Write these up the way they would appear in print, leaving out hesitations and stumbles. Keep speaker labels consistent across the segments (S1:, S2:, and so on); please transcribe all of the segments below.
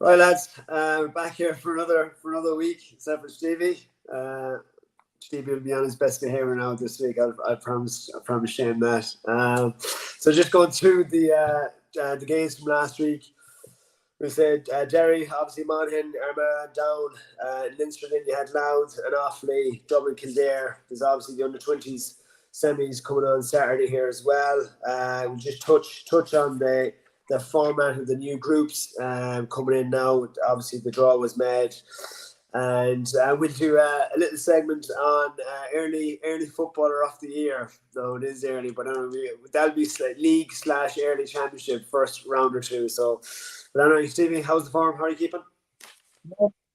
S1: Right, lads, we're back here for another week, except for Stevie. Stevie will be on his best behaviour now this week. I promise Shane that. So just going through the games from last week. We said Derry, obviously Monaghan, Armagh, Down, Leinster. Then you had Louth and Offaly, Dublin, Kildare. There's obviously the under-20s semis coming on Saturday here as well. We'll just touch on the format of the new groups coming in now. Obviously, the draw was made, and we'll do a little segment on early footballer of the year. No, it is early, but that'll be league/early championship first round or two. So, but I don't know, Stevie, how's the form? How are you keeping?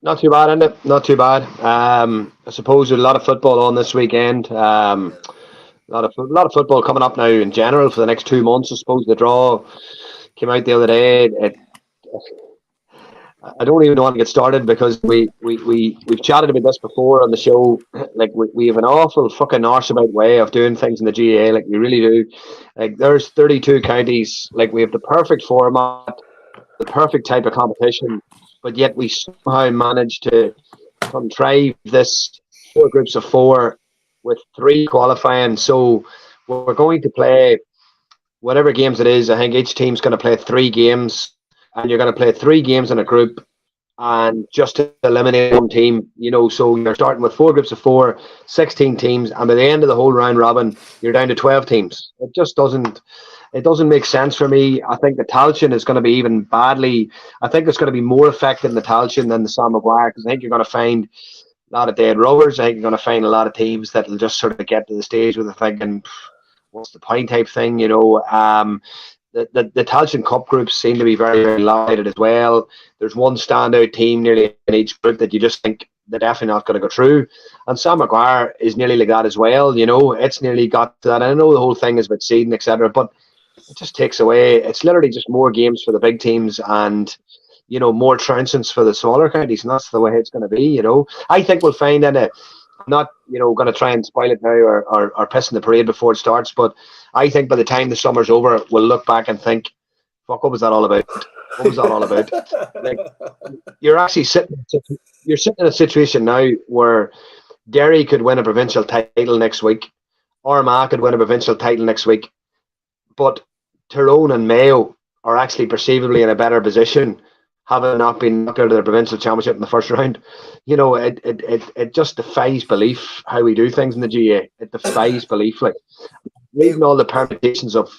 S2: Not too bad, Enda. Not too bad. I suppose there's a lot of football on this weekend. A lot of football coming up now in general for the next 2 months. I suppose the draw came out the other day. I don't even want to get started because we've chatted about this before on the show. Like we have an awful fucking arse about way of doing things in the GAA. Like we really do. Like there's 32 counties. Like we have the perfect format, the perfect type of competition, but yet we somehow managed to contrive this 4 groups of 4 with 3 qualifying. So we're going to play whatever games it is. I think each team's going to play 3 games, and you're going to play 3 games in a group, and just to eliminate one team, so you're starting with 4 groups of 4, 16 teams, and by the end of the whole round robin, you're down to 12 teams. It just doesn't make sense for me. I think the Tailteann is going to be even badly. I think it's going to be more effective in the Tailteann than the Sam Maguire, because I think you're going to find a lot of dead rubbers. I think you're going to find a lot of teams that will just sort of get to the stage where they're thinking, what's the point type thing, The Tailteann Cup groups seem to be very, very lopsided as well. There's one standout team nearly in each group that you just think they're definitely not going to go through. And Sam Maguire is nearly like that as well. It's nearly got to that. I know the whole thing is about seeding, etc., but it just takes away. It's literally just more games for the big teams and more trouncings for the smaller counties, and that's the way it's going to be. I think we'll find in it. Not going to try and spoil it now or piss in the parade before it starts, but I think by the time the summer's over, we'll look back and think, fuck, what was that all about? What was that all about? Like, you're actually sitting in a situation now where Derry could win a provincial title next week, Armagh could win a provincial title next week, but Tyrone and Mayo are actually perceivably in a better position, having not been knocked out of the provincial championship in the first round. It just defies belief how we do things in the GA. It defies belief. Like, reading all the permutations of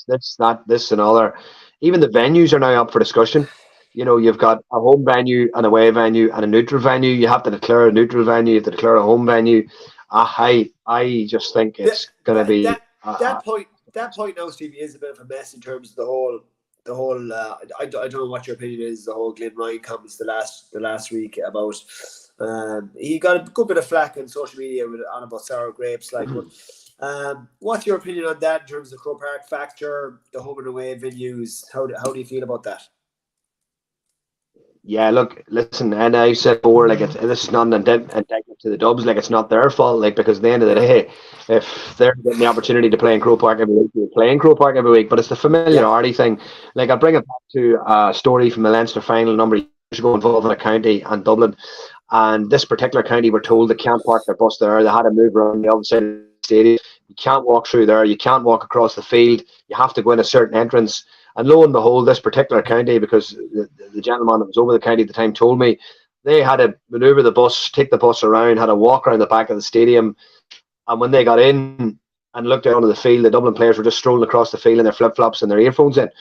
S2: this, that, this, and other. Even the venues are now up for discussion. You've got a home venue, an away venue, and a neutral venue. You have to declare a neutral venue. You have to declare a home venue. I just think it's going to be
S1: that point now, Stevie, is a bit of a mess in terms of the whole. I don't know what your opinion is. The whole Glenn Ryan comments the last week about he got a good bit of flack on social media on about sour grapes. Like, what's your opinion on that in terms of Croke Park factor, the home and away venues? How do you feel about that?
S2: Yeah, look, listen, and I said before, like, this is not an indictment to the Dubs. Like, it's not their fault. Like, because at the end of the day, if they're getting the opportunity to play in Croke Park every week, they're playing Croke Park every week. But it's the familiarity thing. Like, I'll bring it back to a story from the Leinster final a number of years ago involving a county and Dublin. And this particular county were told they can't park their bus there. They had to move around the other side of the stadium. You can't walk through there. You can't walk across the field. You have to go in a certain entrance. And lo and behold, this particular county, because the gentleman that was over the county at the time told me, they had to manoeuvre the bus, take the bus around, had to walk around the back of the stadium. And when they got in and looked out onto the field, the Dublin players were just strolling across the field in their flip-flops and their earphones in. Do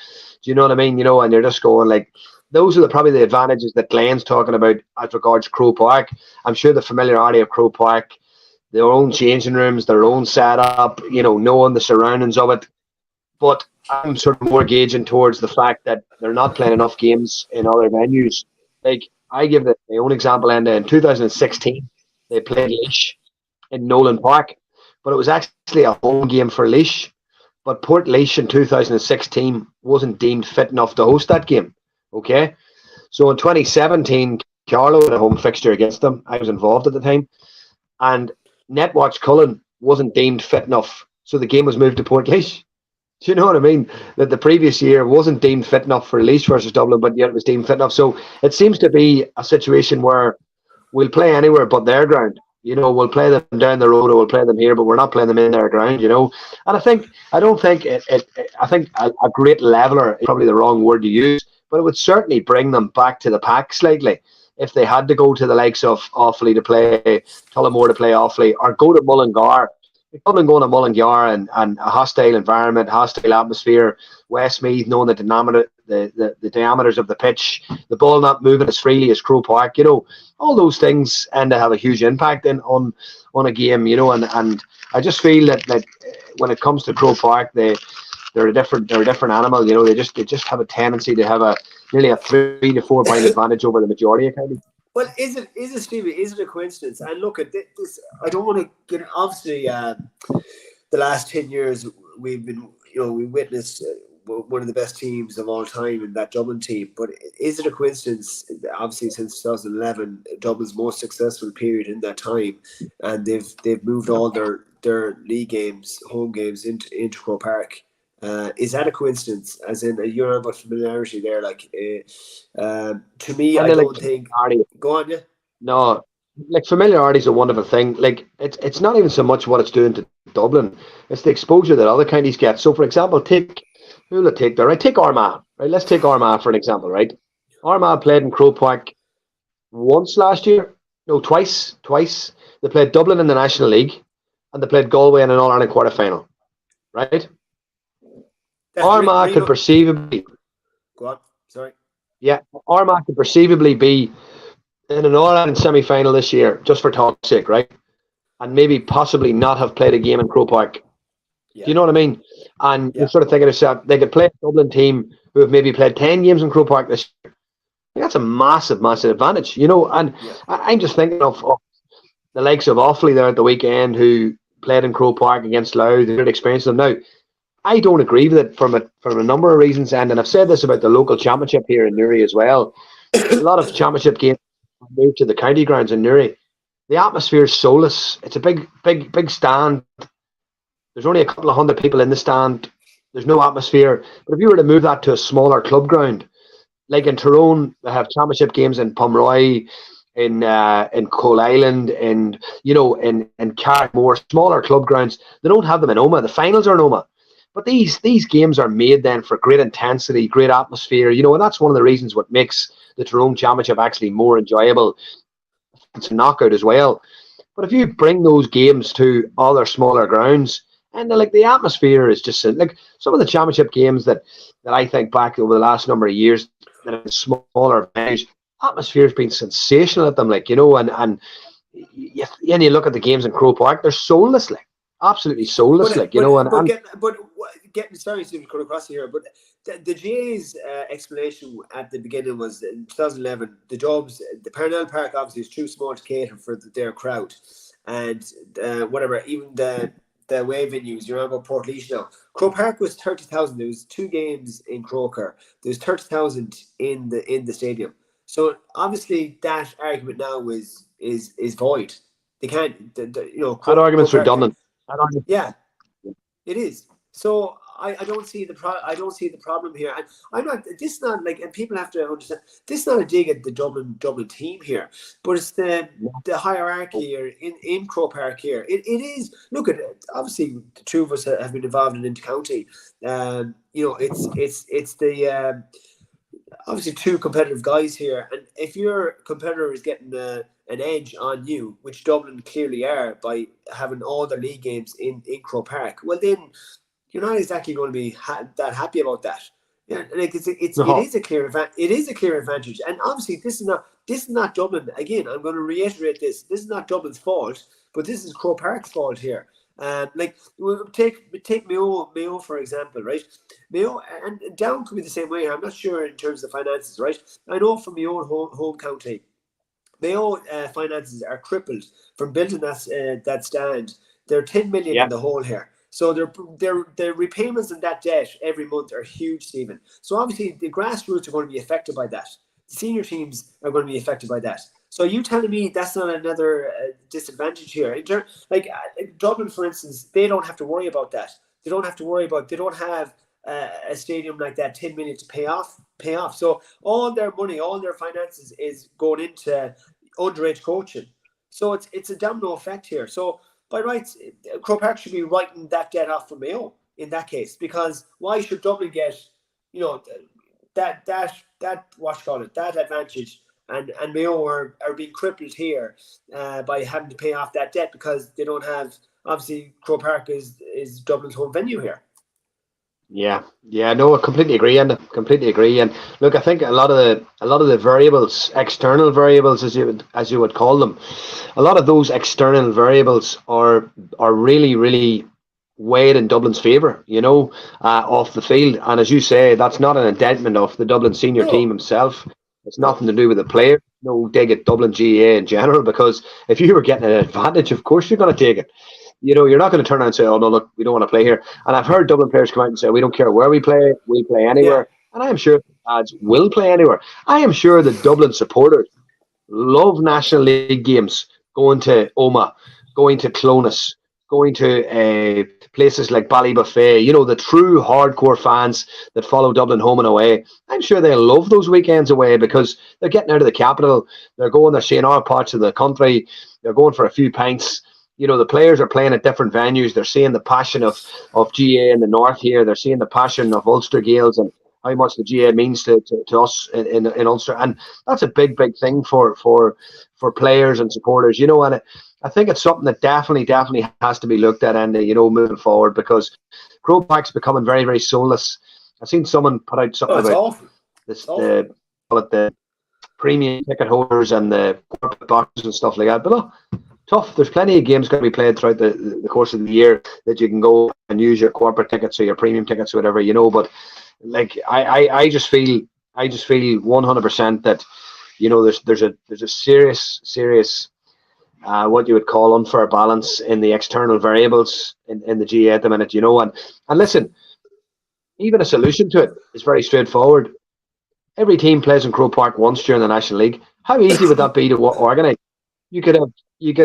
S2: you know what I mean? And you're just going like, those are probably the advantages that Glenn's talking about as regards Croke Park. I'm sure the familiarity of Croke Park, their own changing rooms, their own setup, knowing the surroundings of it. But I'm sort of more gauging towards the fact that they're not playing enough games in other venues. Like, I give my own example, and in 2016, they played Laois in Nolan Park, but it was actually a home game for Laois. But Port Laois in 2016 wasn't deemed fit enough to host that game. Okay? So in 2017, Carlow had a home fixture against them. I was involved at the time. And Netwatch Cullen wasn't deemed fit enough. So the game was moved to Port Laois. Do you know what I mean? That the previous year wasn't deemed fit enough for Leeds versus Dublin, but yet it was deemed fit enough. So it seems to be a situation where we'll play anywhere but their ground. We'll play them down the road or we'll play them here, but we're not playing them in their ground. And I don't think I think a great leveler is probably the wrong word to use, but it would certainly bring them back to the pack slightly if they had to go to the likes of Offaly to play, Tullamore to play Offaly, or go to Mullingar. Dublin going to Mullingar and a hostile environment, hostile atmosphere, Westmeath knowing the diameters of the pitch, the ball not moving as freely as Croke Park, all those things and they have a huge impact on a game, and I just feel that when it comes to Croke Park, they're a different animal, they just have a tendency to have nearly a 3 to 4 point advantage over the majority of counties.
S1: Well, is it Stevie? Is it a coincidence? And look at this. I don't want to get obviously the last 10 years we've been we witnessed one of the best teams of all time in that Dublin team. But is it a coincidence? Obviously, since 2011, Dublin's most successful period in that time, and they've moved all their league games, home games into Croke Park. Is that a coincidence? As in, you're about familiarity there. To me, I don't think. Go on, yeah.
S2: No, familiarity is a wonderful thing. It's not even so much what it's doing to Dublin; it's the exposure that other counties get. So, for example, who will it take there? Right, take Armagh. Right, let's take Armagh for an example. Right, Armagh played in Croke Park once last year. No, twice. Twice they played Dublin in the National League, and they played Galway in an All Ireland quarter final. Right. Armagh could perceivably.
S1: Go on. Sorry.
S2: Yeah, Armagh could perceivably be in an All-Ireland semi-final this year, just for talk's sake, right? And maybe possibly not have played a game in Croke Park. Yeah. Do you know what I mean? And you're sort of thinking to yourself, they could play a Dublin team who have maybe played 10 games in Croke Park this year. That's a massive, massive advantage, And I'm just thinking of the likes of Offaly there at the weekend who played in Croke Park against Louth, who had experience of them now. I don't agree with it from a number of reasons, and I've said this about the local championship here in Newry as well. A lot of championship games moved to the county grounds in Newry. The atmosphere is soulless. It's a big stand. There's only a couple of hundred people in the stand. There's no atmosphere. But if you were to move that to a smaller club ground, like in Tyrone, they have championship games in Pomeroy, in Coal Island, in Carrickmore, smaller club grounds. They don't have them in Omagh. The finals are in Omagh. But these games are made then for great intensity, great atmosphere, and that's one of the reasons what makes the Tyrone Championship actually more enjoyable. It's a knockout as well. But if you bring those games to other smaller grounds, and the atmosphere is just like some of the championship games that I think back over the last number of years that are smaller venues, atmosphere has been sensational at them, and you look at the games in Croke Park, they're soulless, absolutely soulless,
S1: sorry to cut across here, but the GA's explanation at the beginning was in 2011 the Parnell Park obviously is too small to cater for their crowd, and even the away venues, you remember Portlaoise now. Croke Park was 30,000. There was 2 games in Croker. There was 30,000 in the stadium. So obviously that argument now is void. They can't.
S2: That argument's redundant.
S1: Yeah, it is. So I don't see the problem here. And I'm not. This is not and people have to understand. This is not a dig at the Dublin team here, but it's the hierarchy here in Croke Park here. It is. Look at it. Obviously, the two of us have been involved in intercounty. It's the obviously 2 competitive guys here, and if your competitor is getting an edge on you, which Dublin clearly are by having all their league games in Croke Park, well then you're not exactly going to be that happy about that. Yeah, it is a clear advantage, and obviously this is not Dublin. Again, I'm going to reiterate this. This is not Dublin's fault, but this is Croke Park's fault here. Take Mayo for example, right? Mayo and Down could be the same way. I'm not sure in terms of finances, right? I know from my own home county, Mayo finances are crippled from building that stand. They're 10 million in the hole here. So their repayments on that debt every month are huge, Stephen. So obviously the grassroots are going to be affected by that. The senior teams are going to be affected by that. So you telling me that's not another disadvantage here? Dublin, for instance, they don't have to worry about that. they don't have to worry about. They don't have a stadium like that 10 Million to pay off. So all their money, all their finances is going into underage coaching. So it's a domino effect here. So by rights, Croke Park should be writing that debt off for Mayo in that case, because why should Dublin get, you know, that what you call it, that advantage, and Mayo are being crippled here by having to pay off that debt because they don't have, obviously Croke Park is Dublin's home venue here.
S2: Yeah, no, I completely agree, and look, I think a lot of the variables, external variables, as you would call them, a lot of those external variables are really weighed in Dublin's favour, off the field. And as you say, that's not an indictment of the Dublin senior team himself. It's nothing to do with the player. No dig at Dublin GAA in general, because if you were getting an advantage, of course you're going to take it. You're not going to turn around and say, oh, no, look, we don't want to play here. And I've heard Dublin players come out and say, we don't care where we play anywhere. Yeah. And I am sure lads will play anywhere. I am sure the Dublin supporters love National League games, going to Armagh, going to Clonus, going to places like Ballybuffet, the true hardcore fans that follow Dublin home and away. I'm sure they love those weekends away because they're getting out of the capital. They're seeing our parts of the country. They're going for a few pints. The players are playing at different venues. They're seeing the passion of GA in the north here. They're seeing the passion of Ulster Gaels and how much the GA means to us in Ulster. And that's a big thing for players and supporters, and I think it's something that definitely has to be looked at, and moving forward, because Croke Park's becoming very, very soulless. I've seen someone put out something about this, the premium ticket holders and the corporate boxes and stuff like that. But look, tough. There's plenty of games going to be played throughout the course of the year that you can go and use your corporate tickets or your premium tickets or whatever, but like I just feel 100% that there's a serious what you would call unfair balance in the external variables in the GA at the minute, and listen, even a solution to it is very straightforward. Every team plays in Croke Park once during the National League. How easy would that be to organise? You could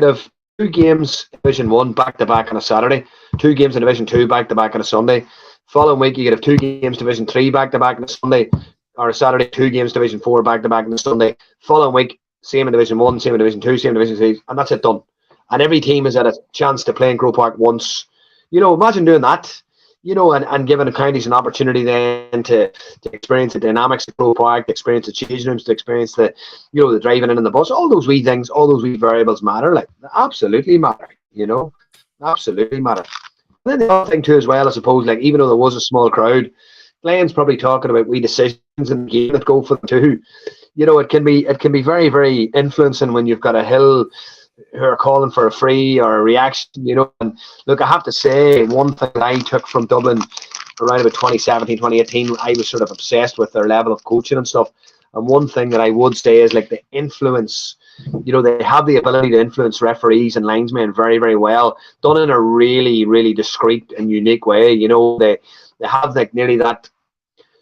S2: have 2 games in Division 1 back-to-back on a Saturday, 2 games in Division 2 back-to-back on a Sunday. Following week, you could have 2 games Division 3 back-to-back on a Sunday, or a Saturday, 2 games Division 4 back-to-back on a Sunday. Following week, same in Division 1, same in Division 2, same in Division 3, and that's it, done. And every team has had a chance to play in Croke Park once. Imagine doing that, and giving the counties an opportunity then to experience the dynamics of Croke Park, to experience the changing rooms, to experience the driving in the bus. All those wee things, all those wee variables matter. Like, absolutely matter. Absolutely matter. And then the other thing too, as well, I suppose, like, even though there was a small crowd, Glenn's probably talking about wee decisions in the game that go for them too. It can be very, very influencing when you've got a Hill who are calling for a free or a reaction, and look, I have to say, one thing that I took from Dublin around about 2017, 2018, I was sort of obsessed with their level of coaching and stuff. And one thing that I would say is, like, the influence, they have the ability to influence referees and linesmen very, very well, done in a really, really discreet and unique way. They have, like, nearly that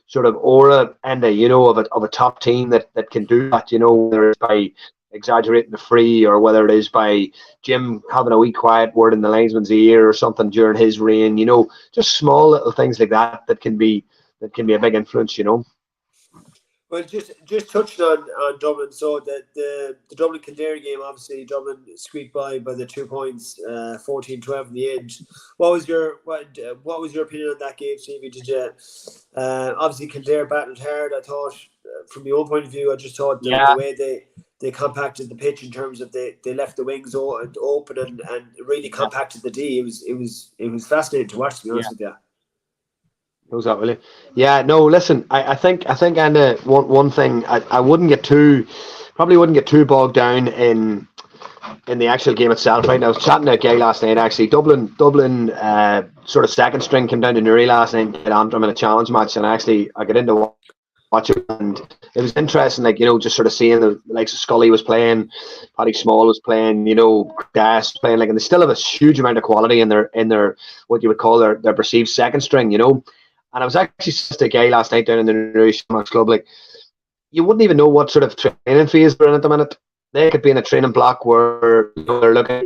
S2: sort of aura and of a top team that can do that, whether it's by exaggerating the free or whether it is by Jim having a wee quiet word in the linesman's ear or something during his reign, just small little things like that can be a big influence,
S1: Well, just touching on Dublin, so the Dublin Kildare game, obviously Dublin squeaked by the 2 points, 14-12 in the end. What was your opinion on that game, Stevie? Did you obviously Kildare battled hard? I thought, from your own point of view, I just thought the way they compacted the pitch in terms of they left the wings open and really compacted the D. It was fascinating to watch, to be honest with you.
S2: Was that really? Yeah, no, listen, I think and one thing I wouldn't get too bogged down in the actual game itself. Right now, I was chatting to a guy last night, actually. Dublin sort of second string came down to Newry last night and played Antrim in a challenge match, and actually I got into watch it, and it was interesting, like, just sort of seeing the likes of Scully was playing, Paddy Small was playing, Gas playing, like, and they still have a huge amount of quality in their what you would call their perceived second string, And I was actually just a guy last night down in the Newry Club, like, you wouldn't even know what sort of training phase they're in at the minute. They could be in a training block where they're looking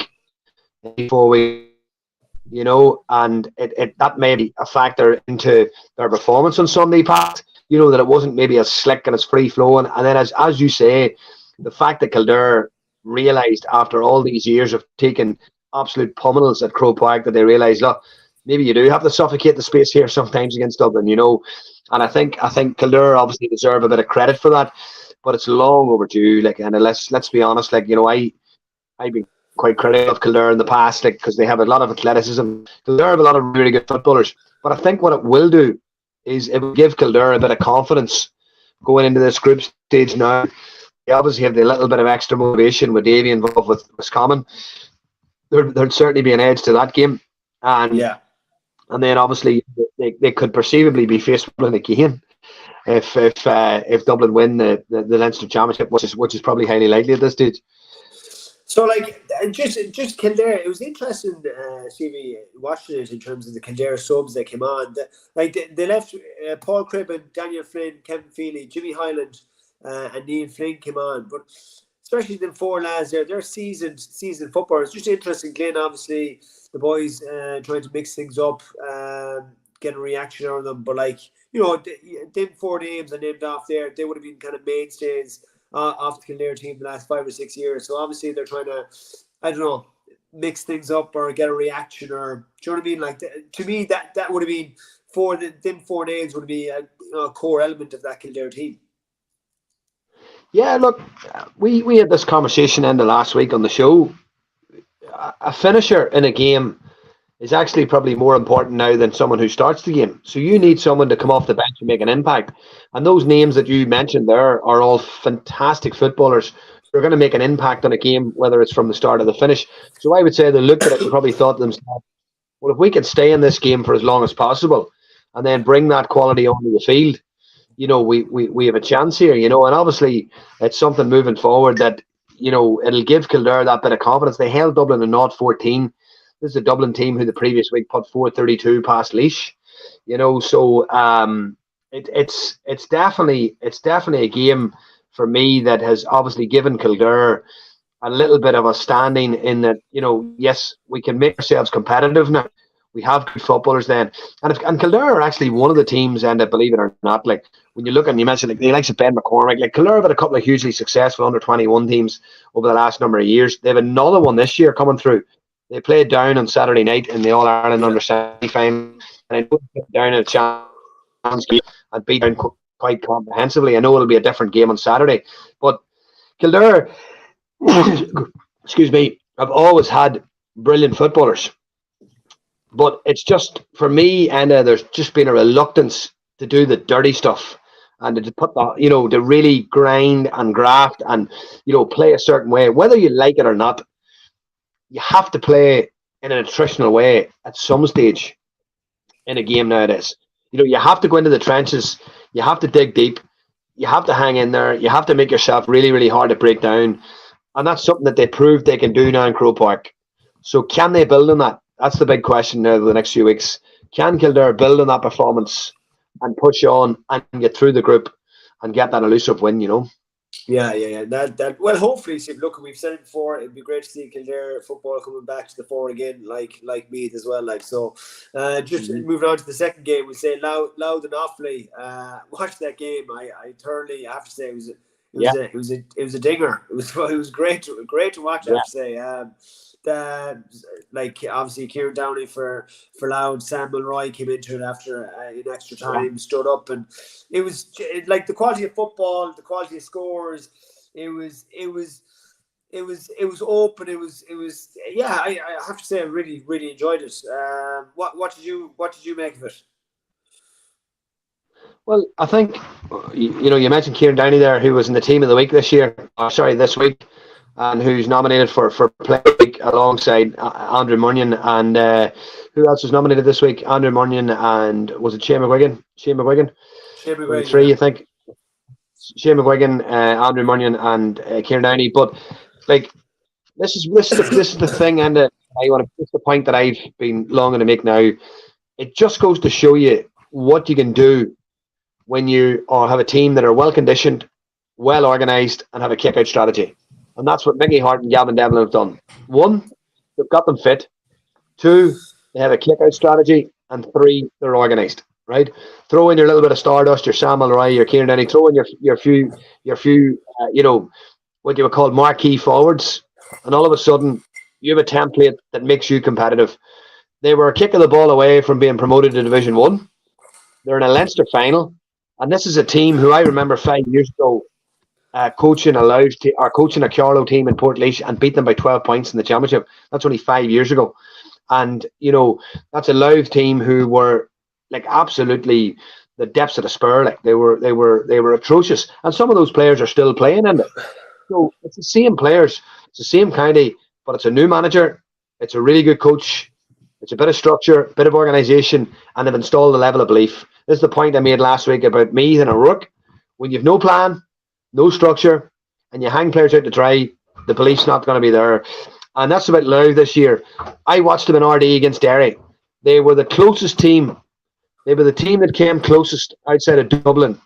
S2: 4 weeks and that may be a factor into their performance on Sunday past, that it wasn't maybe as slick and as free flowing. And then as you say, the fact that Kildare realised after all these years of taking absolute pummels at Croke Park that they realised, look, maybe you do have to suffocate the space here sometimes against Dublin, and I think Kildare obviously deserve a bit of credit for that, but it's long overdue. And let's be honest, I've been quite critical of Kildare in the past, because they have a lot of athleticism. Kildare have a lot of really good footballers, but I think what it will do is it will give Kildare a bit of confidence going into this group stage now. They obviously have the little bit of extra motivation with Davy involved with Roscommon. There'd certainly be an edge to that game, and then obviously they could perceivably be faced with Dublin again if Dublin win the Leinster Championship, which is probably highly likely at this stage.
S1: So, just Kildare, it was interesting, Stevie, watching it in terms of the Kildare subs that came on. They left Paul Cribben, Daniel Flynn, Kevin Feely, Jimmy Hyland, and Neil Flynn came on. But especially them four lads there, they're seasoned footballers. Just interesting, Glenn, obviously, the boys trying to mix things up, get a reaction out of them. But, them four names I named off there, they would have been kind of mainstays off the Kildare team the last 5 or 6 years. So obviously they're trying to, I don't know, mix things up or get a reaction, or do you know what I mean? To me, that would have been them four names would be a core element of that Kildare team.
S2: Yeah, look, we had this conversation in the last week on the show. A finisher in a game is actually probably more important now than someone who starts the game. So you need someone to come off the bench and make an impact. And those names that you mentioned there are all fantastic footballers who are going to make an impact on a game, whether it's from the start or the finish. So I would say they looked at it and probably thought to themselves, well, if we could stay in this game for as long as possible and then bring that quality onto the field, we have a chance here, and obviously it's something moving forward that, it'll give Kildare that bit of confidence. They held Dublin in 0-14. This is a Dublin team who the previous week put 4-32 past Laois, so it's definitely a game for me that has obviously given Kildare a little bit of a standing in that, yes, we can make ourselves competitive now. We have good footballers then. And Kildare are actually one of the teams, and believe it or not, when you look and you mentioned the likes of Ben McCormick, Kildare have had a couple of hugely successful under-21 teams over the last number of years. They have another one this year coming through. They played down on Saturday night in the All-Ireland under semi-final, and I know they put down a chance game and beat down quite comprehensively. I know it'll be a different game on Saturday, but Kildare, excuse me, have always had brilliant footballers. But it's just, for me, and there's just been a reluctance to do the dirty stuff and to put the, to really grind and graft and, play a certain way, whether you like it or not. You have to play in an attritional way at some stage in a game nowadays. You have to go into the trenches. You have to dig deep. You have to hang in there. You have to make yourself really, really hard to break down. And that's something that they proved they can do now in Croke Park. So can they build on that? That's the big question now the next few weeks. Can Kildare build on that performance and push on and get through the group and get that elusive win,
S1: Yeah. That well, hopefully, Steve. Look, we've said it before. It'd be great to see Kildare football coming back to the fore again, like Meath as well. Just moving on to the second game, we say Louth and Offaly. Watch that game. I thoroughly, I have to say, it was a dinger. It was great to watch. I have to say. Obviously Kieran Downey for Louth, Sam Mulroy came into it after in extra time, stood up, and it was the quality of football, the quality of scores. It was open. It was I have to say I really, really enjoyed it. What did you make of it?
S2: Well, I think you mentioned Kieran Downey there, who was in the team of the week this week, and who's nominated for Player of the Week alongside Andrew Munyon. And who else was nominated this week? Andrew Munyon and was it Shane McGuigan? Shane McGuigan, three, I think. Shane McGuigan, Andrew Munyon, and Kieran Downey. But this is the thing, and it's the point that I've been longing to make now. It just goes to show you what you can do when you have a team that are well conditioned, well organised, and have a kick-out strategy. And that's what Mickey Hart and Gavin Devlin have done. One, they've got them fit. Two, they have a kick-out strategy, and 3, they're organised. Right, throw in your little bit of Stardust, your Sam Mulroy, your Kieran Denny, throw in your few what you would call marquee forwards, and all of a sudden you have a template that makes you competitive. They were a kick of the ball away from being promoted to Division 1. They're in a Leinster final, and this is a team who I remember 5 years ago coaching a Carlow team in Portlaoise and beat them by 12 points in the championship. That's only 5 years ago, and that's a Louth team who were like absolutely the depths of despair. Like they were atrocious, and some of those players are still playing in it. So it's the same players, it's the same county, but it's a new manager. It's a really good coach. It's a bit of structure, a bit of organisation, and they've installed a level of belief. This is the point I made last week about Meath and O'Rourke. When you've no plan, no structure, and you hang players out to dry, the belief's not going to be there. And that's about Louth this year. I watched them in RD against Derry. They were the closest team. They were the team that came closest outside of Dublin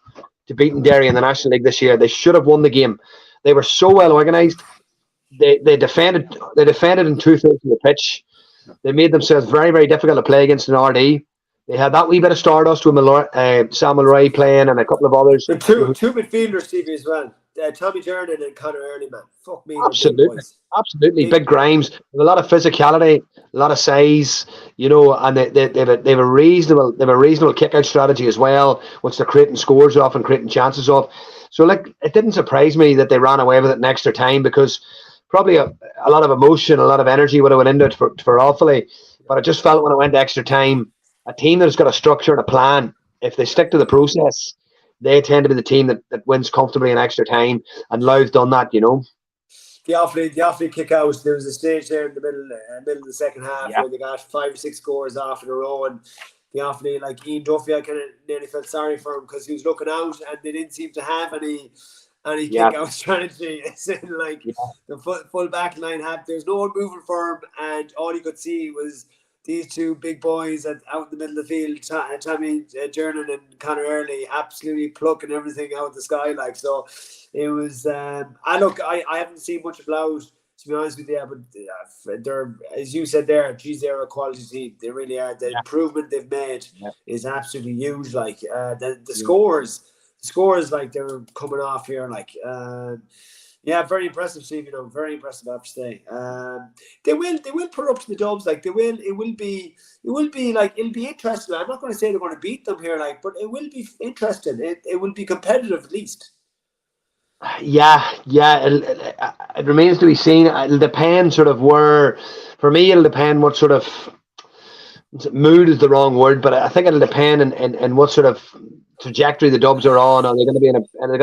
S2: to beating Derry in the National League this year. They should have won the game. They were so well organised. They defended in 2/3 of the pitch. They made themselves very, very difficult to play against an RD. They had that wee bit of Stardust with Sam Mulroy playing and a couple of others.
S1: The two midfielders, Stevie, as well. Tommy Jernan and Conor Early, man. Fuck me.
S2: Absolutely. Big Grimes. With a lot of physicality, a lot of size, and they have a reasonable kick-out strategy as well, which they're creating scores off and creating chances off. So, it didn't surprise me that they ran away with it in extra time, because probably a lot of emotion, a lot of energy would have went into it for Offaly. But I just felt when it went to extra time, a team that's got a structure and a plan, if they stick to the process, they tend to be the team that wins comfortably in extra time. And Louth done that, The
S1: Offaly kick out, there was a stage there in the middle of the second half where they got 5 or 6 scores off in a row, and the Offaly, like Ian Duffy, I kind of nearly felt sorry for him because he was looking out and they didn't seem to have any kick out strategy. It's the full back line there's no one moving for him, and all you could see was these two big boys out in the middle of the field, Tommy Jernan and Conor Early, absolutely plucking everything out of the sky. So it was. I haven't seen much of Louth, to be honest with you, but they're, as you said there, they're a quality team. They really are. The improvement they've made is absolutely huge. The scores, they're coming off here. Very impressive, Steve. Very impressive, I have to say. They will put up to the Dubs. It will be interesting. I'm not going to say they're going to beat them here, but it will be interesting. It will be competitive at least.
S2: Yeah. It remains to be seen. It'll depend for me, it'll depend what sort of mood is the wrong word, but I think it'll depend in what sort of trajectory the Dubs are on. Are they going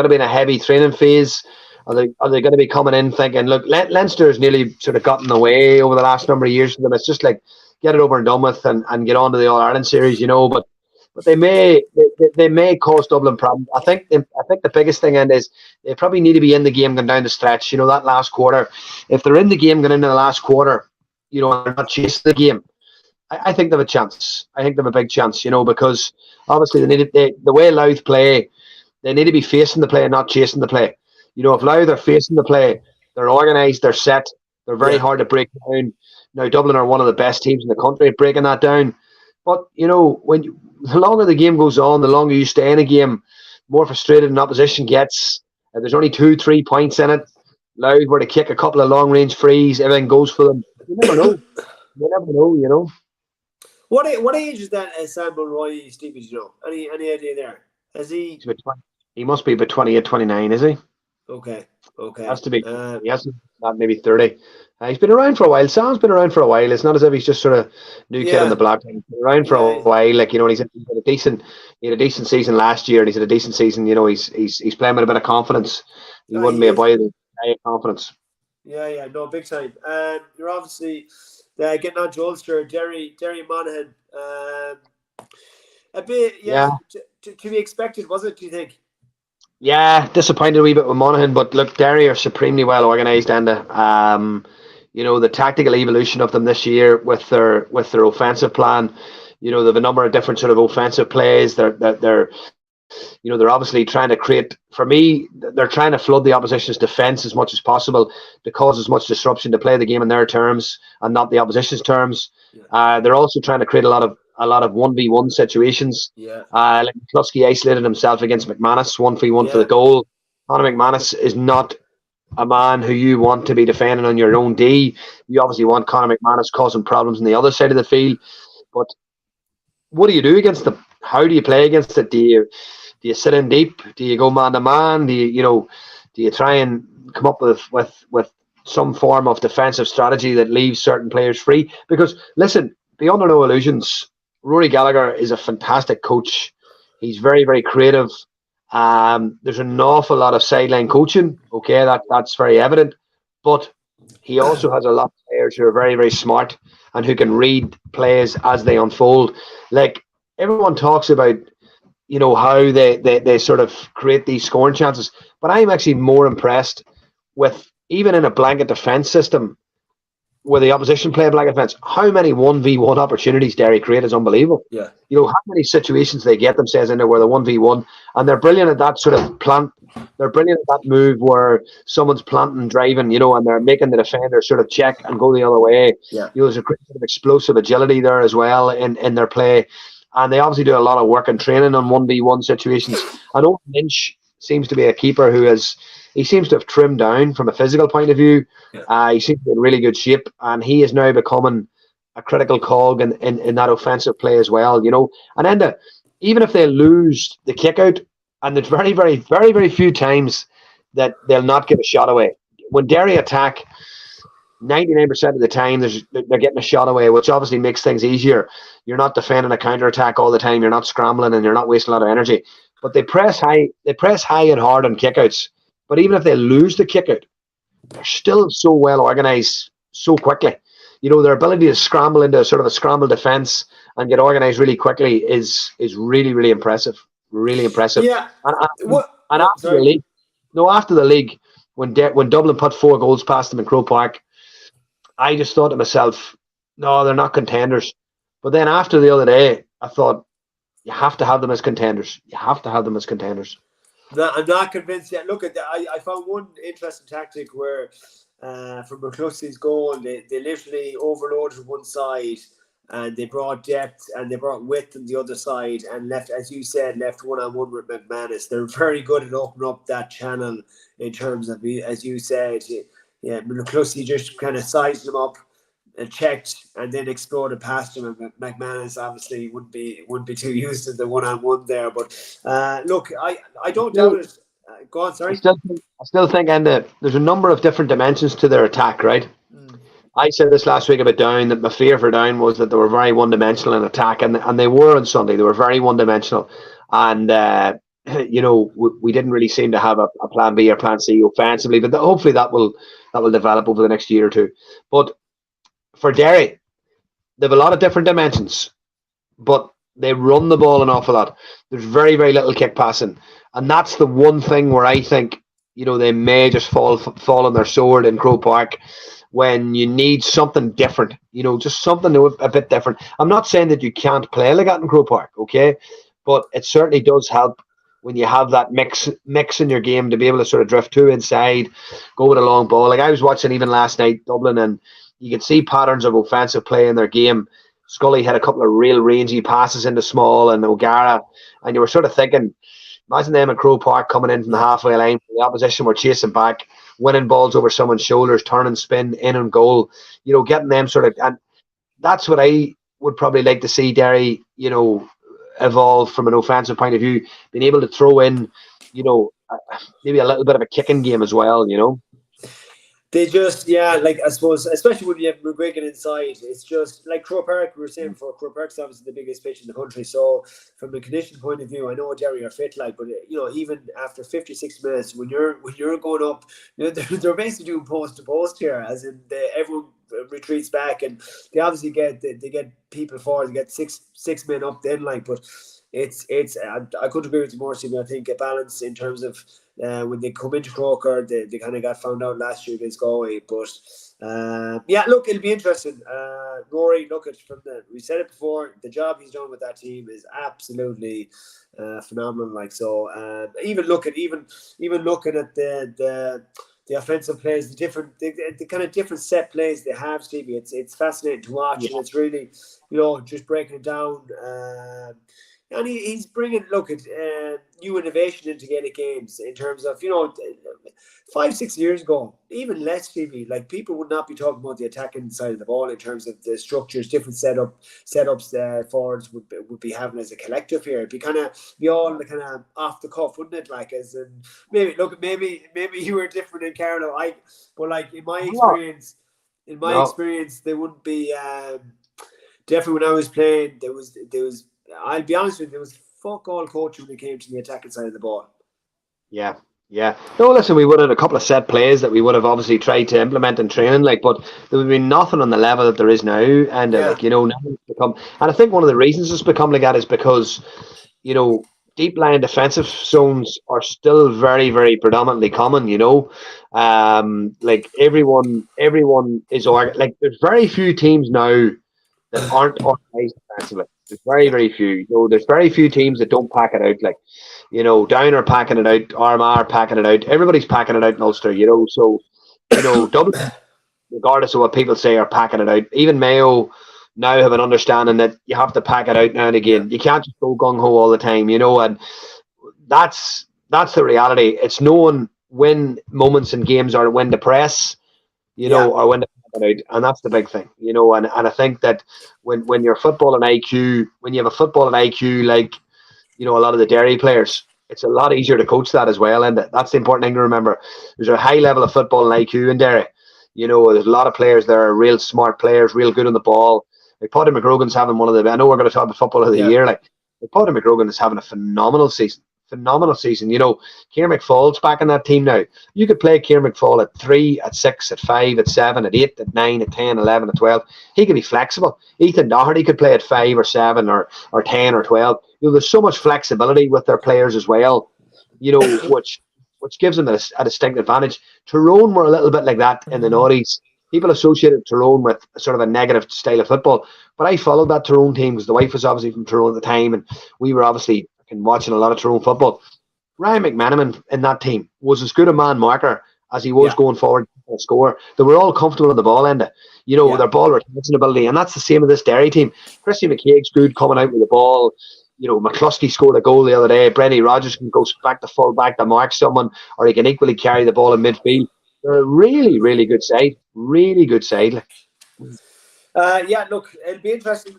S2: to be in a heavy training phase? Are they going to be coming in thinking, look, Leinster has nearly sort of gotten away over the last number of years for them. It's just get it over and done with and get on to the All-Ireland series, but they may cause Dublin problems. I think the biggest thing is they probably need to be in the game going down the stretch, that last quarter. If they're in the game going into the last quarter, and they're not chasing the game, I think they have a chance. I think they have a big chance, because obviously the way Louth play, they need to be facing the play and not chasing the play. If Louth are facing the play, they're organised, they're set, they're very hard to break down. Now, Dublin are one of the best teams in the country at breaking that down. But, the longer the game goes on, the longer you stay in a game, more frustrated an opposition gets. If there's only 2-3 points in it, Louth were to kick a couple of long-range frees, everything goes for them. You never know. You never know.
S1: What age is that Sam Mulroy, Steve? Any idea there?
S2: He must be about 28, 29, is he?
S1: Okay.
S2: Has to be. He has to be maybe 30. He's been around for a while. Sam's been around for a while. It's not as if he's just sort of new kid on the block. He's been around for a while. He had a decent season last year, and he's had a decent season. He's playing with a bit of confidence. He wouldn't be a boy with confidence. Yeah, no, big time.
S1: You're obviously getting on to Ulster, Derry Monaghan. A bit, to be expected, was it? Do you think?
S2: Yeah, disappointed a wee bit with Monaghan, but look, Derry are supremely well organised, Enda. The tactical evolution of them this year with their offensive plan. They have a number of different sort of offensive plays. They're They're obviously trying to create, for me, they're trying to flood the opposition's defence as much as possible to cause as much disruption, to play the game in their terms and not the opposition's terms. They're also trying to create a lot of 1v1 situations. Like McCluskey isolated himself against McManus, 1v1 for the goal. Conor McManus is not a man who you want to be defending on your own D. You obviously want Conor McManus causing problems on the other side of the field. But what do you do against them? How do you play against it? Do you sit in deep? Do you go man to man? Do you try and come up with some form of defensive strategy that leaves certain players free? Because listen, be under no illusions, Rory Gallagher is a fantastic coach. He's very, very creative. There's an awful lot of sideline coaching. Okay, that's very evident. But he also has a lot of players who are very, very smart and who can read plays as they unfold. Like, everyone talks about, how they sort of create these scoring chances. But I'm actually more impressed with, even in a blanket defence system, where the opposition play a blanket defence, how many 1v1 opportunities Derry create is unbelievable.
S1: Yeah.
S2: How many situations they get themselves in there where the 1v1, and they're brilliant at that sort of plant. They're brilliant at that move where someone's planting and driving, and they're making the defender sort of check and go the other way.
S1: Yeah.
S2: There's a great sort of explosive agility there as well in their play. And they obviously do a lot of work and training on 1v1 situations. And Owen Lynch seems to be a keeper he seems to have trimmed down from a physical point of view.
S1: Yeah.
S2: He seems to be in really good shape, and he is now becoming a critical cog in that offensive play as well, And Enda, even if they lose the kick out, and there's very, very, very, very few times that they'll not give a shot away. When Derry attack, 99% of the time they're getting a shot away, which obviously makes things easier. You're not defending a counter-attack all the time, you're not scrambling, and you're not wasting a lot of energy. But they press high and hard on kickouts. But even if they lose the kick-out, they're still so well organised so quickly. Their ability to scramble into sort of a scramble defence and get organised really quickly is really, really impressive. Really impressive.
S1: Yeah.
S2: And after the league, when Dublin put 4 goals past them in Croke Park, I just thought to myself, no, they're not contenders. But then after the other day, I thought, you have to have them as contenders. You have to have them as contenders.
S1: No, I'm not convinced yet. Look, I found one interesting tactic where from McCluskey's goal, they literally overloaded one side and they brought depth and they brought width on the other side and left, as you said, left one-on-one with McManus. They're very good at opening up that channel in terms of, as you said, McCluskey just kind of sized them up and checked and then exploded past him, and McManus obviously wouldn't be too used to the one-on-one there. But look, I don't doubt it. Go on, sorry.
S2: I still think, and there's a number of different dimensions to their attack, right? I said this last week about Down, that my fear for Down was that they were very one-dimensional in attack, and they were on Sunday. They were very one-dimensional, and we didn't really seem to have a plan B or plan C offensively. But hopefully that will develop over the next year or two. But for Derry, they have a lot of different dimensions, but they run the ball an awful lot. There's very, very little kick passing, and that's the one thing where I think they may just fall on their sword in Croke Park when you need something different. Just something a bit different. I'm not saying that you can't play like that in Croke Park, okay, but it certainly does help when you have that mix in your game to be able to sort of drift to inside, go with a long ball. Like I was watching even last night, Dublin, and you could see patterns of offensive play in their game. Scully had a couple of real rangy passes into Small and O'Gara, and you were sort of thinking, imagine them in Croke Park coming in from the halfway line. The opposition were chasing back, winning balls over someone's shoulders, turning spin, in and goal, getting them sort of, and that's what I would probably like to see Derry, evolve from an offensive point of view, being able to throw in, maybe a little bit of a kicking game as well,
S1: They just, like I suppose, especially when you have McGuigan inside, it's just like Croke Park. We were saying before, Croke Park's obviously the biggest pitch in the country. So, from a condition point of view, I know Derry are fit, but even after 56 minutes, when you're going up, they're basically doing post to post here, as in everyone retreats back, and they obviously get people forward. They get six men up then, but I couldn't agree with you more, Stephen. I think a balance in terms of when they come into Croker, they kind of got found out last year against Galway. But yeah, look, it'll be interesting. Rory, look at we said it before. The job he's done with that team is absolutely phenomenal. Like so, even looking at the offensive plays, the kind of different set plays they have, Stevie. It's fascinating to watch, and it's really, just breaking it down. And he's bringing, new innovation into Gaelic games in terms of, 5-6 years ago, even less, Stevie, like people would not be talking about the attacking side of the ball in terms of the structures, different setups forwards would be having as a collective here. It'd be all kind of off the cuff, wouldn't it? Like, as in, maybe you were different in Carlow. But like in my experience, there wouldn't be, definitely when I was playing, there was, I'll be honest with you, there was fuck all coaching when it came to the attacking side of the ball.
S2: Yeah. No, listen, we would have a couple of set plays that we would have obviously tried to implement in training, but there would be nothing on the level that there is now. And now it's become, and I think one of the reasons it's become like that is because, deep line defensive zones are still very, very predominantly common. Like everyone is like there's very few teams now that aren't organised defensively. There's very, very few. There's very few teams that don't pack it out. Like, Down are packing it out, Armagh are packing it out. Everybody's packing it out in Ulster, So, Dublin, regardless of what people say, are packing it out. Even Mayo now have an understanding that you have to pack it out now and again. You can't just go gung ho all the time, And that's the reality. It's knowing when moments in games are when to press, or when to pack it out, and that's the big thing, And I think that when you're footballing IQ, when you have a footballing IQ like, a lot of the Derry players, it's a lot easier to coach that as well, and that's the important thing to remember. There's a high level of footballing IQ in Derry. There's a lot of players there are real smart players, real good on the ball. Like Paddy McGrogan's having one of the. I know we're going to talk about football of the year. Like Paddy McGrogan is having a phenomenal season. Ciara McFall's back in that team now. You could play Ciara McFall at 3, at 6, at 5, at 7, at 8, at 9, at 10, 11, at 12. He can be flexible. Ethan Doherty could play at 5 or 7 or 10 or 12. There's so much flexibility with their players as well, which gives them a distinct advantage. Tyrone were a little bit like that in the noughties. People associated Tyrone with sort of a negative style of football, but I followed that Tyrone team because the wife was obviously from Tyrone at the time, and we were obviously watching a lot of Tyrone football. Ryan McManaman in that team was as good a man marker as he was going forward to score. They were all comfortable on the ball end. Their ball retention ability, and that's the same with this Derry team. Christy McCaig's good coming out with the ball. McCluskey scored a goal the other day. Brenny Rogers can go back to full back to mark someone, or he can equally carry the ball in midfield. They're a really, really good side. Really good side.
S1: Look, it'll be interesting.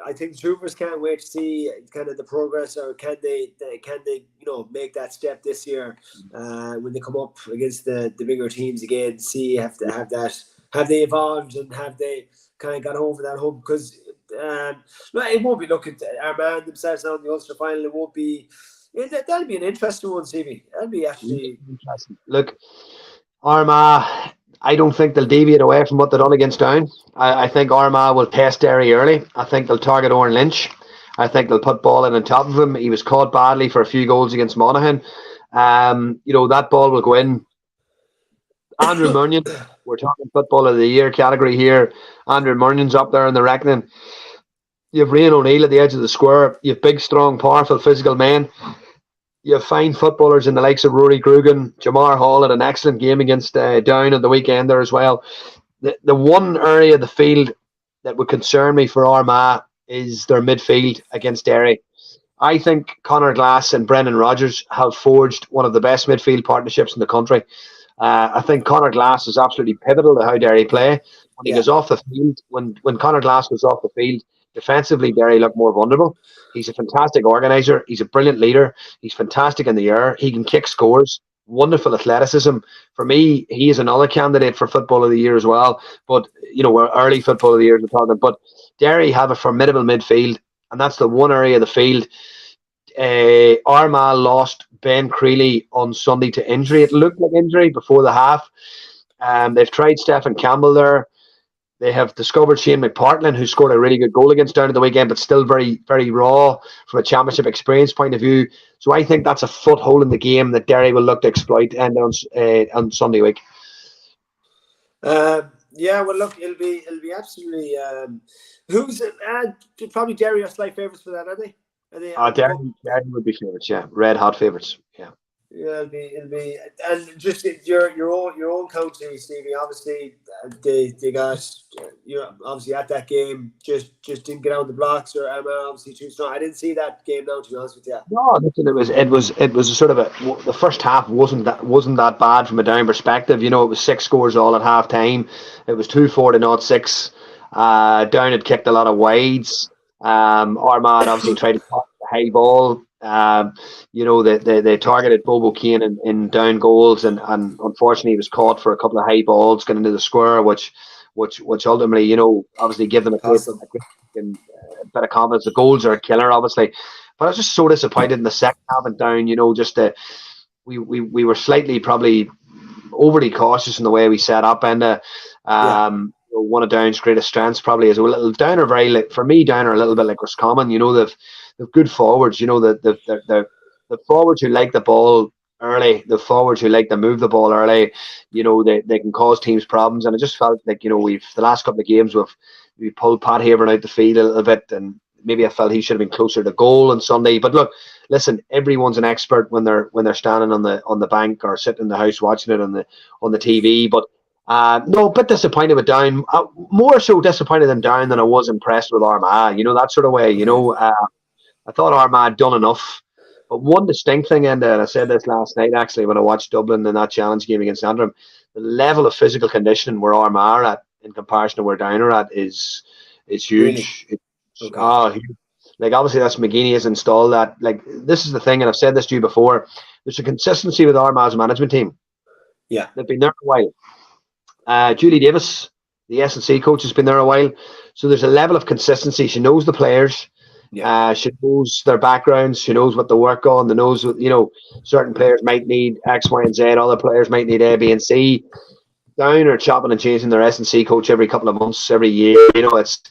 S1: I think the Troopers can't wait to see kind of the progress, or can they make that step this year when they come up against the bigger teams again. See have they evolved, and have they kind of got over that hump? Because it won't be looking at Armagh themselves now in the Ulster final. It won't be. That'll be an interesting one, Stevie. That'll be actually
S2: interesting. Look, Armagh, I don't think they'll deviate away from what they've done against Down. I think Armagh will test Derry early. I think they'll target Oran Lynch. I think they'll put ball in on top of him. He was caught badly for a few goals against Monaghan. That ball will go in. Andrew Murnion, we're talking football of the year category here. Andrew Murnion's up there in the reckoning. You have Rian O'Neill at the edge of the square. You have big, strong, powerful, physical men. You have fine footballers in the likes of Rory Grugan. Jamar Hall had an excellent game against Down on the weekend there as well. The one area of the field that would concern me for Armagh is their midfield against Derry. I think Conor Glass and Brendan Rodgers have forged one of the best midfield partnerships in the country. I think Conor Glass is absolutely pivotal to how Derry play. When he goes off the field, when Conor Glass goes off the field, defensively, Derry look more vulnerable. He's a fantastic organiser. He's a brilliant leader. He's fantastic in the air. He can kick scores. Wonderful athleticism. For me, he is another candidate for Football of the Year as well. But, we're early Football of the Year we're talking. But Derry have a formidable midfield, and that's the one area of the field. Armagh lost Ben Creeley on Sunday to injury. It looked like injury before the half. They've tried Stephen Campbell there. They have discovered Shane McPartlin, who scored a really good goal against Down at the weekend, but still very, very raw from a championship experience point of view. So I think that's a foothold in the game that Derry will look to exploit and on Sunday week.
S1: Yeah, well, look, it'll be absolutely. Who's probably Derry are slight favourites for that, are they?
S2: Derry would be favourites, yeah, red hot favourites, yeah.
S1: Yeah, it'll be, and just your own county, Stevie. Obviously, they got obviously at that game just didn't get out the blocks, or obviously too strong. I didn't see that game now, to be honest with you.
S2: No, it was a sort of the first half wasn't that bad from a Down perspective. It was 6 scores all at half time. It was 2-4 to 0-6. Down had kicked a lot of wides. Armagh obviously tried to pop the high ball. They targeted Bobo Kane in Down goals, and unfortunately he was caught for a couple of high balls getting into the square, which ultimately, obviously give them a bit of confidence. The goals are a killer, obviously. But I was just so disappointed in the second half and Down, we were slightly probably overly cautious in the way we set up, and one of Down's greatest strengths probably is a little Down are very, for me, Down are a little bit like Roscommon. They've good forwards. The forwards who like the ball early, the forwards who like to move the ball early. They can cause teams problems, and I just felt like we've the last couple of games we pulled Pat Haven out the field a little bit, and maybe I felt he should have been closer to goal on Sunday. But look, listen, everyone's an expert when they're standing on the bank or sitting in the house watching it on the TV. But no, a bit disappointed with Down. More so disappointed in Down than I was impressed with Armagh. That sort of way. I thought Armagh had done enough. But one distinct thing, and I said this last night actually when I watched Dublin in that challenge game against Antrim, the level of physical conditioning where Armagh are at in comparison to where Down are at is huge.
S1: Really? Okay.
S2: Huge. Like obviously that's McGeeney has installed that. Like this is the thing, and I've said this to you before. There's a consistency with Armagh's management team.
S1: Yeah,
S2: they've been there for a while. Julie Davis, the S&C coach, has been there a while, so there's a level of consistency. She knows the players.
S1: yeah.
S2: She knows their backgrounds. She knows what they work on. They knows certain players might need X, Y, and Z. Other players might need A, B, and C. Down or chopping and changing their S&C coach every couple of months, every year. There's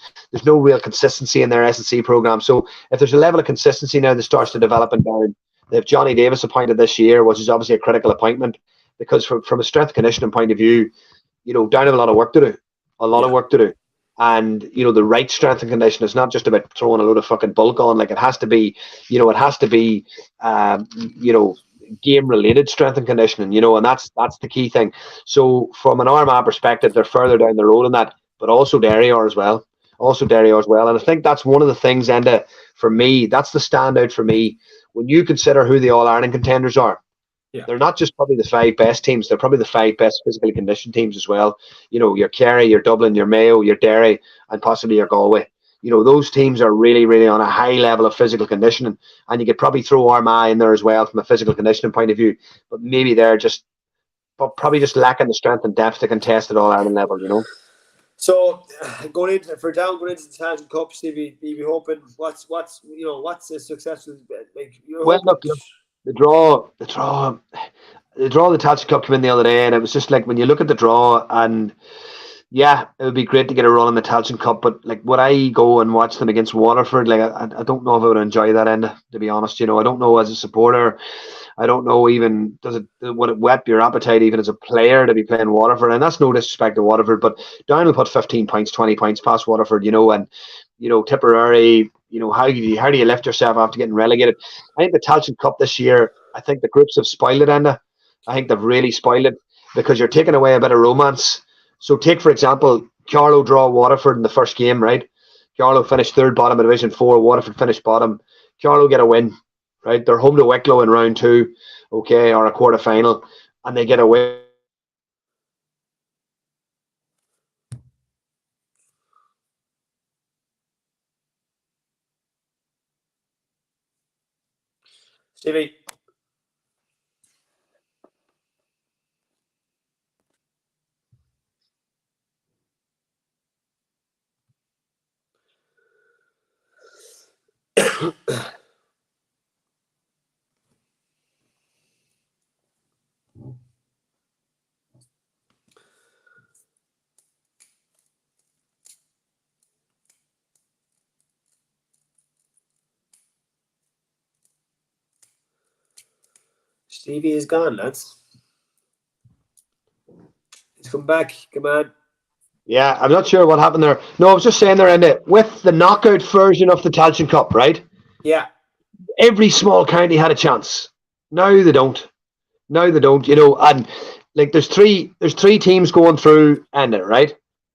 S2: no real consistency in their S&C program. So if there's a level of consistency now that starts to develop in Down, they have Johnny Davis appointed this year, which is obviously a critical appointment because from a strength conditioning point of view, Down have a lot of work to do, and the right strength and condition is not just about throwing a load of fucking bulk on. Like it has to be game related strength and conditioning, and that's the key thing. So from an Armagh perspective, they're further down the road in that, but also Derry are as well. And I think that's one of the things, Enda, for me, that's the standout for me when you consider who the All-Ireland contenders are.
S1: Yeah.
S2: They're not just probably the 5 best teams, they're probably the 5 best physically conditioned teams as well. Your Kerry, your Dublin, your Mayo, your Derry, and possibly your Galway. Those teams are really, really on a high level of physical conditioning, and you could probably throw Armagh in there as well from a physical conditioning point of view, but maybe they're probably just lacking the strength and depth to contest at All-Ireland level.
S1: So going into the Tailteann Cup, Stevie, be hoping what's a successful
S2: Look, the draw the Tailteann Cup came in the other day, and it was just like when you look at the draw, and yeah, it would be great to get a run in the Tailteann Cup, but like would I go and watch them against Waterford? Like I don't know if I would enjoy that end, to be honest. I don't know as a supporter. I don't know even would it whet your appetite even as a player to be playing Waterford? And that's no disrespect to Waterford, but Down will put 15 points, 20 points past Waterford, and Tipperary, how do you lift yourself after getting relegated? I think the Tailteann Cup this year, I think the groups have spoiled it, Enda. I think they've really spoiled it because you're taking away a bit of romance. So take, for example, Carlow draw Waterford in the first game, right? Carlow finished third bottom of Division 4. Waterford finished bottom. Carlow get a win, right? They're home to Wicklow in round 2, okay, or a quarter-final, and they get a win.
S1: Stevie. Stevie is gone, lads. He's come back. Come on.
S2: Yeah, I'm not sure what happened there. No, I was just saying there, Enda, with the knockout version of the Tailteann Cup, right?
S1: Yeah.
S2: Every small county had a chance. Now they don't. And like there's three teams going through, Enda, right?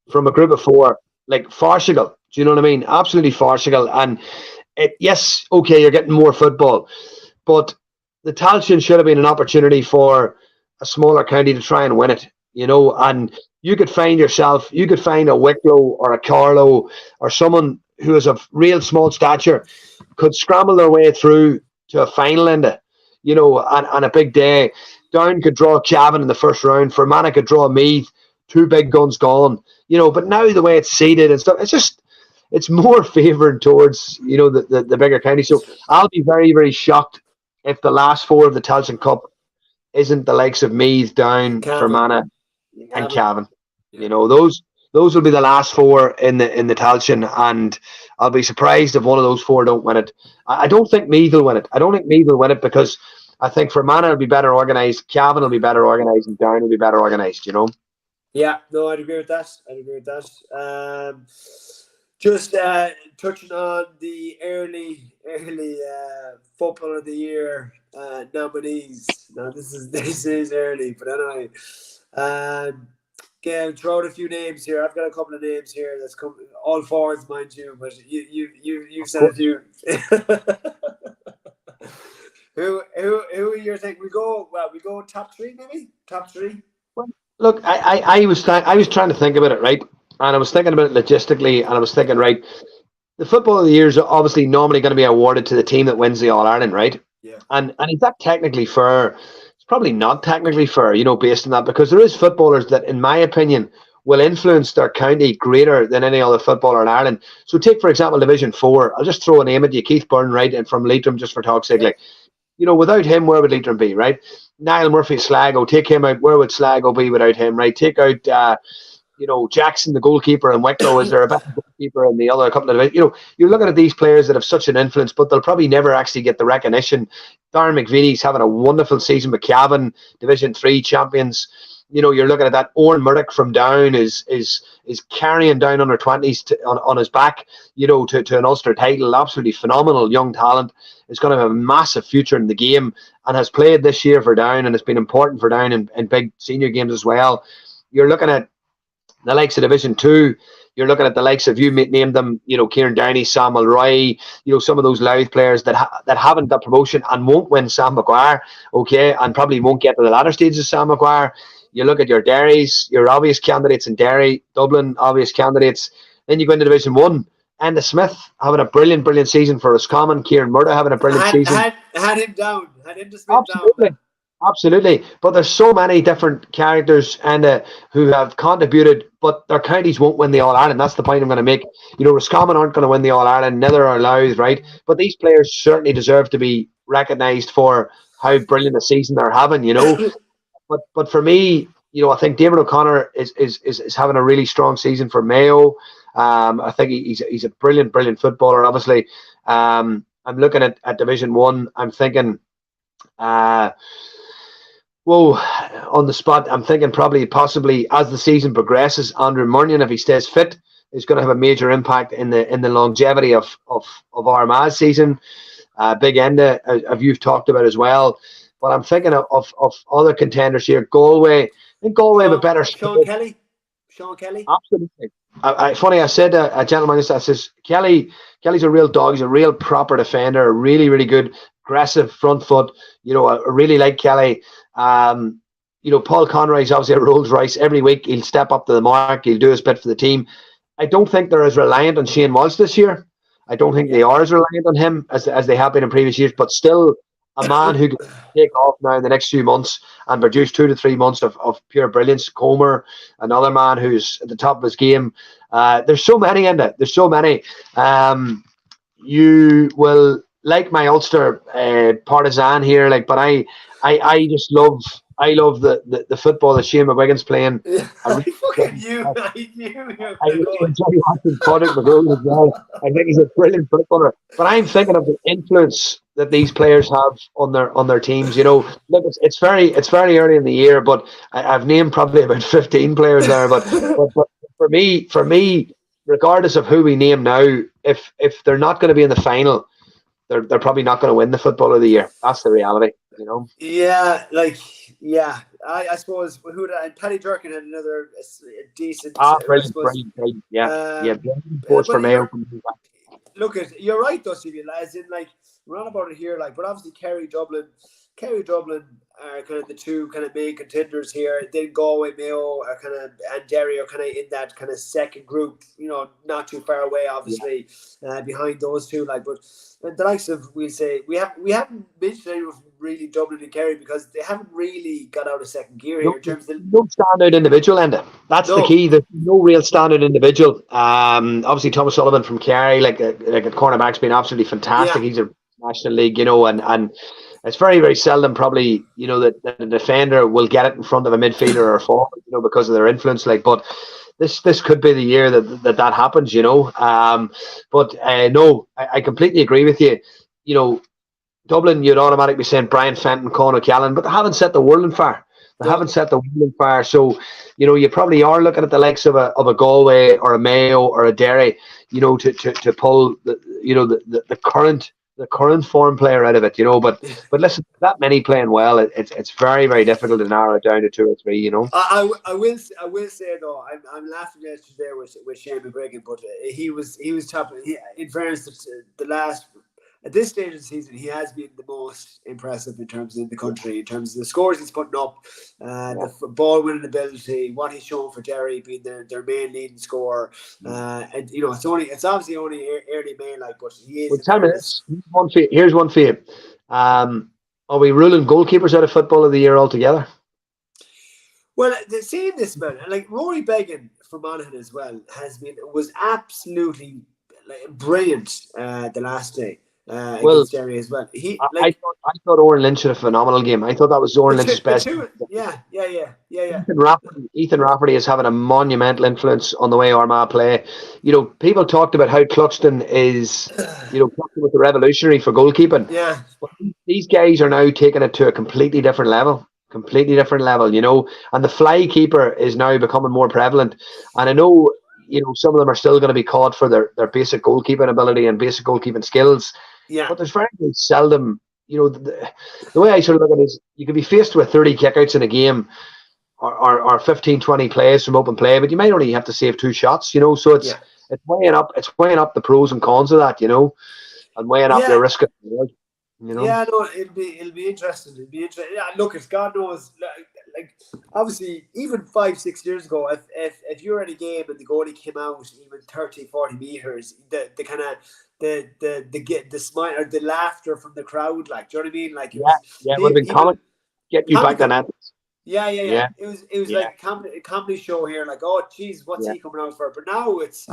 S2: From a group of four, like Farcical. Do you know what I mean? Absolutely Farcical. And yes, okay, you're getting more football, but the Tailteann should have been an opportunity for a smaller county to try and win it, and you could find a Wicklow or a Carlow or someone who is of real small stature could scramble their way through to a final in it, on a big day. Down could draw Cavan in the first round, Fermanagh could draw Meath, two big guns gone, but now the way it's seeded and stuff, it's more favoured towards, the bigger county. So I'll be very, very shocked if the last four of the Tailteann Cup isn't the likes of Meath, Down, Fermanagh, and Cavan.
S1: Yeah.
S2: Those will be the last four in the Tailteann, and I'll be surprised if one of those four don't win it. I don't think Meath will win it. I don't think Meath will win it because I think Fermanagh will be better organised, Cavan will be better organised, and Down will be better organised.
S1: Yeah, no, I'd agree with that. Just touching on the early football of the year nominees. Now this is early, but anyway, again, throw out a few names here. I've got a couple of names here that's come, all forwards, mind you, but you said a few. Who are your think? We go top three, maybe top three.
S2: Look, I was trying to think about it, right? And I was thinking about it logistically, and I was thinking, right, the football of the year is obviously normally going to be awarded to the team that wins the All Ireland, right?
S1: Yeah.
S2: And is that technically fair? It's probably not technically fair, based on that, because there is footballers that, in my opinion, will influence their county greater than any other footballer in Ireland. So take, for example, Division 4. I'll just throw a name at you, Keith Byrne, right, and from Leitrim, just for talk's sake. Like, without him, where would Leitrim be, right? Niall Murphy, Sligo, take him out. Where would Sligo be without him, right? Take out, Jackson, the goalkeeper in Wicklow. Is there a better goalkeeper in the other couple of divisions? You're looking at these players that have such an influence, but they'll probably never actually get the recognition. Darren McVeenie's having a wonderful season with Cavan, Division 3 champions. You're looking at that. Owen Murdoch from Down is carrying Down under 20s on his back, to an Ulster title. Absolutely phenomenal young talent. Is going to have a massive future in the game and has played this year for Down and has been important for Down in big senior games as well. You're looking at the likes of Division 2. You're looking at the likes of, you named them, Kieran Downey, Sam Mulroy, some of those Louth players that haven't got promotion and won't win Sam Maguire, okay, and probably won't get to the latter stages of Sam Maguire. You look at your Derrys, your obvious candidates in Derry, Dublin, obvious candidates. Then you go into Division 1. Enda Smith having a brilliant season for Roscommon. Kieran Murdo having a brilliant season.
S1: Had him down. Had Enda Smith down.
S2: Absolutely. But there's so many different characters who have contributed, but their counties won't win the All Ireland. That's the point I'm going to make. Roscommon aren't going to win the All Ireland, neither are Louth, right? But these players certainly deserve to be recognised for how brilliant a season they're having. But for me, I think David O'Connor is having a really strong season for Mayo. I think he's a brilliant footballer. Obviously, I'm looking at Division 1. I'm thinking, on the spot, I'm thinking possibly as the season progresses, Andrew Murnion, if he stays fit, is going to have a major impact in the longevity of Armagh's season. Big Enda, as you've talked about as well. But I'm thinking of other contenders here. Galway. I think Galway have a better.
S1: Sean Kelly.
S2: Absolutely. Funny, I said a gentleman that says Kelly's a real dog. He's a real proper defender. A really, really good, aggressive front foot. I really like Kelly. Paul Conroy's obviously a Rolls Royce. Every week he'll step up to the mark. He'll do his bit for the team. I don't think they're as reliant on Shane Walsh this year. I don't think they are as reliant on him as they have been in previous years. But still, a man who can take off now in the next few months and produce 2 to 3 months of pure brilliance. Comer, another man who's at the top of his game. There's so many in it. There's so many. You will like my Ulster partisan here, but I just love I love the football that Shane McGuigan's playing.
S1: Yeah,
S2: I really,
S1: fucking you. I knew you were
S2: I
S1: going to
S2: really
S1: go.
S2: enjoy watching Patrick McGowan as well. I think he's a brilliant footballer. But I'm thinking of the influence that these players have on their teams. Look, it's very early in the year, but I've named probably about 15 players there. But for me, regardless of who we name now, if they're not going to be in the final, they're probably not going to win the football of the year. That's the reality.
S1: Yeah, yeah. I suppose and Paddy Durkin had another a decent,
S2: Ah,
S1: I
S2: brilliant,
S1: suppose.
S2: brilliant, brilliant. Yeah, yeah.
S1: Um,
S2: Coach for
S1: but
S2: Mayo.
S1: you're right though, Stevie. As in, we're on about it here, but obviously Kerry Dublin are kind of the two kind of main contenders here. Then Galway, Mayo are and Derry are kind of in that kind of second group. Not too far away, obviously, behind those two. But the likes of, we'll say, we haven't mentioned anyone from really Dublin and Kerry because they haven't really got out of second gear here in terms of
S2: No standout individual, Enda. That's the key. There's no real standout individual. Obviously Thomas Sullivan from Kerry, like a cornerback's been absolutely fantastic.
S1: Yeah.
S2: He's a National League, and it's very, very seldom probably, that the defender will get it in front of a midfielder or a forward, because of their influence. But this could be the year that happens, But no, I completely agree with you. Dublin, you'd automatically be saying Brian Fenton, Conor Callan, but they haven't set the world on fire. They haven't set the world on fire. So, you probably are looking at the likes of a Galway or a Mayo or a Derry, to pull the current form player out of it, But listen, that many playing well, it's very, very difficult to narrow it down to two or three,
S1: I will say though, I'm laughing at you there with Shane McGregor, but he was top. In fairness, the last. At this stage of the season, he has been the most impressive in terms of the country, in terms of the scores he's putting up, the ball winning ability, what he's shown for Derry being their main leading scorer. And it's obviously only early May, but he is.
S2: Well, tell me this. Here's one for you. Are we ruling goalkeepers out of football of the year altogether?
S1: Well, seeing this, man, Rory Began from Monaghan as well was absolutely brilliant the last day. Against Derry as well.
S2: I thought Oren Lynch had a phenomenal game. I thought that was Oren Lynch's best.
S1: Yeah.
S2: Ethan Rafferty is having a monumental influence on the way Armagh play. People talked about how Cluxton is, Cluxton was the revolutionary for goalkeeping.
S1: Yeah.
S2: But these guys are now taking it to a completely different level. And the fly keeper is now becoming more prevalent. And I know, some of them are still going to be caught for their basic goalkeeping ability and basic goalkeeping skills.
S1: Yeah.
S2: But there's very seldom, the way I sort of look at it is you could be faced with 30 kickouts in a game or 15, 20 plays from open play, but you might only have to save 2 shots, So it's weighing up the pros and cons of that, and weighing up the risk of the world.
S1: Yeah, no, it'll be interesting. Yeah, look, if God knows, obviously, even 5-6 years ago, if you're in a game and the goalie came out even 30-40 meters, the kind of the smile or the laughter from the crowd, do you know what I mean?
S2: It would have been comic. Get you back on that.
S1: Yeah. It was like a comedy show here. Oh, geez, what's he coming out for? But now it's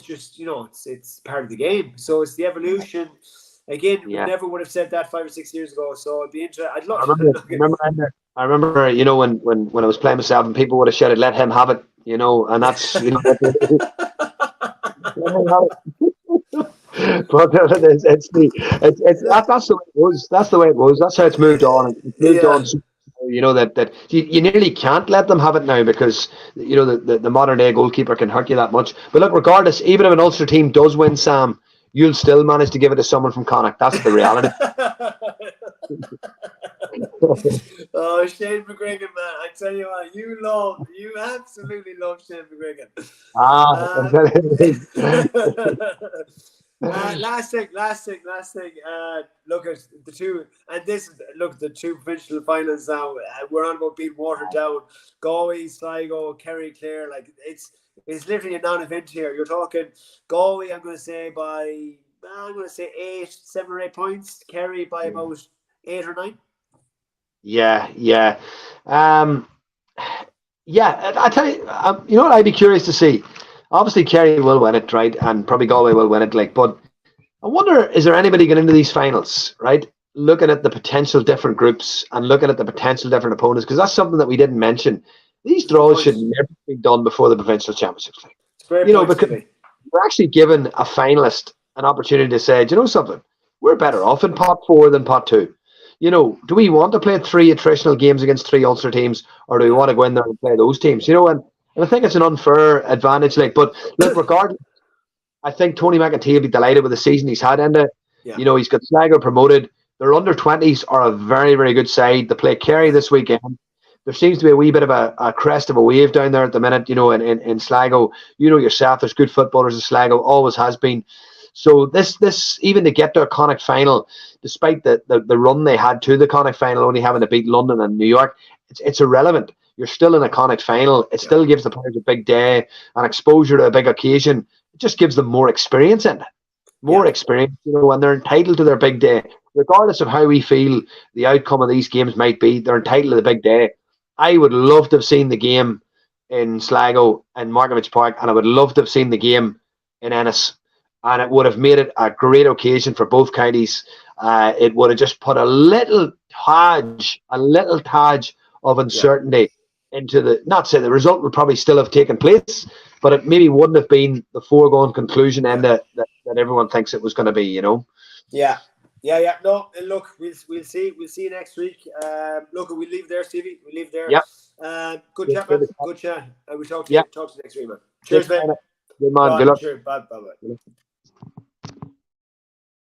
S1: just it's part of the game. So it's the evolution. Again, we never would have said that 5 or 6 years ago. So it'd be interesting. I'd love.
S2: I remember, when I was playing myself and people would have shouted, "Let him have it," and that's But that's the way it was. That's the way it was. That's how it's moved on. It's moved on. That you nearly can't let them have it now because the modern day goalkeeper can hurt you that much. But look, regardless, even if an Ulster team does win, Sam, you'll still manage to give it to someone from Connacht. That's the reality.
S1: Oh, Shane McGregor, man! I tell you what, you absolutely love Shane McGregor. Last thing. Look at the two, and the two provincial finals now. We're on about being watered down. Galway, Sligo, Kerry, Clare. It's literally a non-event here. You're talking Galway. I'm going to say 7 or 8 points. Kerry by about 8 or 9.
S2: Yeah. I tell you, what I'd be curious to see. Obviously, Kerry will win it, right? And probably Galway will win it. But I wonder, is there anybody going into these finals, right? looking at the potential different groups and looking at the potential different opponents, because that's something that we didn't mention. These draws should never be done before the provincial championships.
S1: It's a great
S2: You know,
S1: point,
S2: because
S1: Stevie.
S2: we're actually giving a finalist an opportunity to say, do you know something? We're better off in pot 4 than pot 2. You know, do we want to play 3 attritional games against 3 Ulster teams, or do we want to go in there and play those teams? You know, and I think it's an unfair advantage. Like, but look, regardless, I think Tony McEntee will be delighted with the season he's had. Enda, you know, he's got Sligo promoted. Their under-20s are a very, very good side. They play Kerry this weekend. There seems to be a wee bit of a crest of a wave down there at the minute, you know, in Sligo. You know yourself, there's good footballers in Sligo, always has been. So this even to get to a Connacht final, despite the run they had to the Connacht final, only having to beat London and New York, it's irrelevant. You're still in a Connacht final. It still gives the players a big day and exposure to a big occasion. It just gives them more experience in it. More experience, you know, and they're entitled to their big day. Regardless of how we feel the outcome of these games might be, they're entitled to the big day. I would love to have seen the game in Sligo and Markovich Park, and I would love to have seen the game in Ennis. And it would have made it a great occasion for both counties. It would have just put a little touch of uncertainty into the, not say the result would probably still have taken place, but it maybe wouldn't have been the foregone conclusion and that everyone thinks it was going to be, you know.
S1: Yeah. No, and look, we'll see. We'll see you next week. Look, we leave there, Stevie. We leave there.
S2: Yeah.
S1: Good chat, man. Good chat. We'll talk to you. Talk to you next week, man. Cheers, man.
S2: Good man. Good luck.
S1: Cheers. Bye.